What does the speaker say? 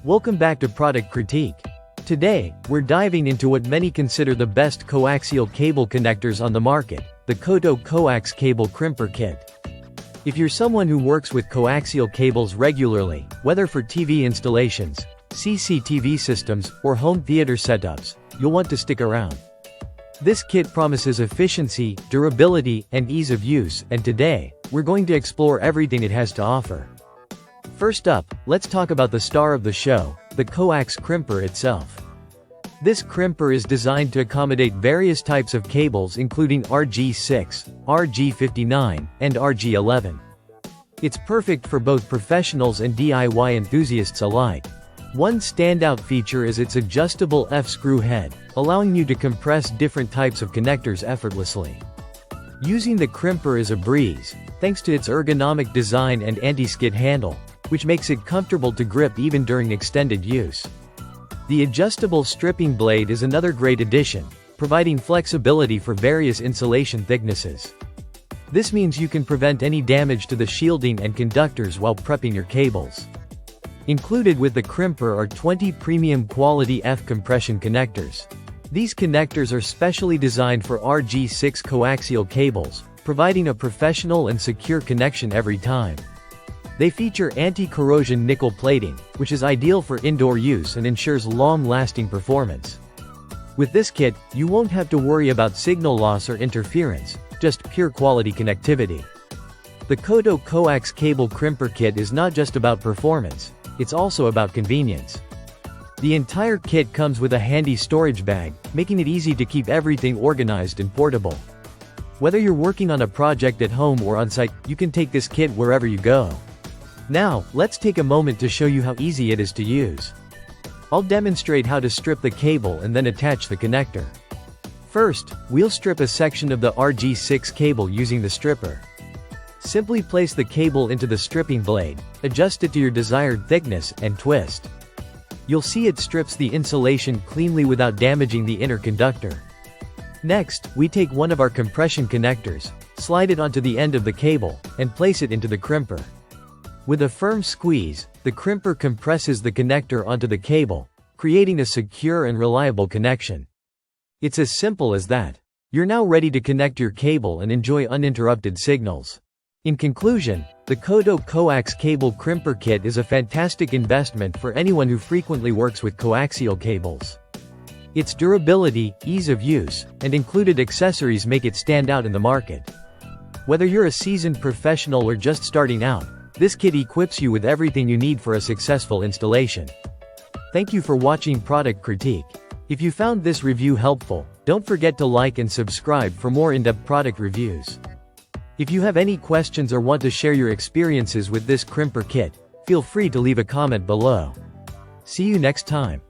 Welcome back to Product Critique. Today, we're diving into what many consider the best coaxial cable connectors on the market, the KOTTO Coax Cable Crimper Kit. If you're someone who works with coaxial cables regularly, whether for TV installations, CCTV systems, or home theater setups, you'll want to stick around. This kit promises efficiency, durability, and ease of use, and today, we're going to explore everything it has to offer. First up, let's talk about the star of the show, the Coax Crimper itself. This crimper is designed to accommodate various types of cables including RG6, RG59, and RG11. It's perfect for both professionals and DIY enthusiasts alike. One standout feature is its adjustable F-screw head, allowing you to compress different types of connectors effortlessly. Using the crimper is a breeze, thanks to its ergonomic design and anti-skid handle, which makes it comfortable to grip even during extended use. The adjustable stripping blade is another great addition, providing flexibility for various insulation thicknesses. This means you can prevent any damage to the shielding and conductors while prepping your cables. Included with the crimper are 20 premium quality F-compression connectors. These connectors are specially designed for RG6 coaxial cables, providing a professional and secure connection every time. They feature anti-corrosion nickel plating, which is ideal for indoor use and ensures long-lasting performance. With this kit, you won't have to worry about signal loss or interference, just pure quality connectivity. The KOTTO Coax Cable Crimper Kit is not just about performance, it's also about convenience. The entire kit comes with a handy storage bag, making it easy to keep everything organized and portable. Whether you're working on a project at home or on-site, you can take this kit wherever you go. Now, let's take a moment to show you how easy it is to use. I'll demonstrate how to strip the cable and then attach the connector. First, we'll strip a section of the RG6 cable using the stripper. Simply place the cable into the stripping blade, adjust it to your desired thickness, and twist. You'll see it strips the insulation cleanly without damaging the inner conductor. Next, we take one of our compression connectors, slide it onto the end of the cable, and place it into the crimper. With a firm squeeze, the crimper compresses the connector onto the cable, creating a secure and reliable connection. It's as simple as that. You're now ready to connect your cable and enjoy uninterrupted signals. In conclusion, the KOTTO Coax Cable Crimper Kit is a fantastic investment for anyone who frequently works with coaxial cables. Its durability, ease of use, and included accessories make it stand out in the market. Whether you're a seasoned professional or just starting out, this kit equips you with everything you need for a successful installation. Thank you for watching Product Critique. If you found this review helpful, don't forget to like and subscribe for more in-depth product reviews. If you have any questions or want to share your experiences with this crimper kit, feel free to leave a comment below. See you next time.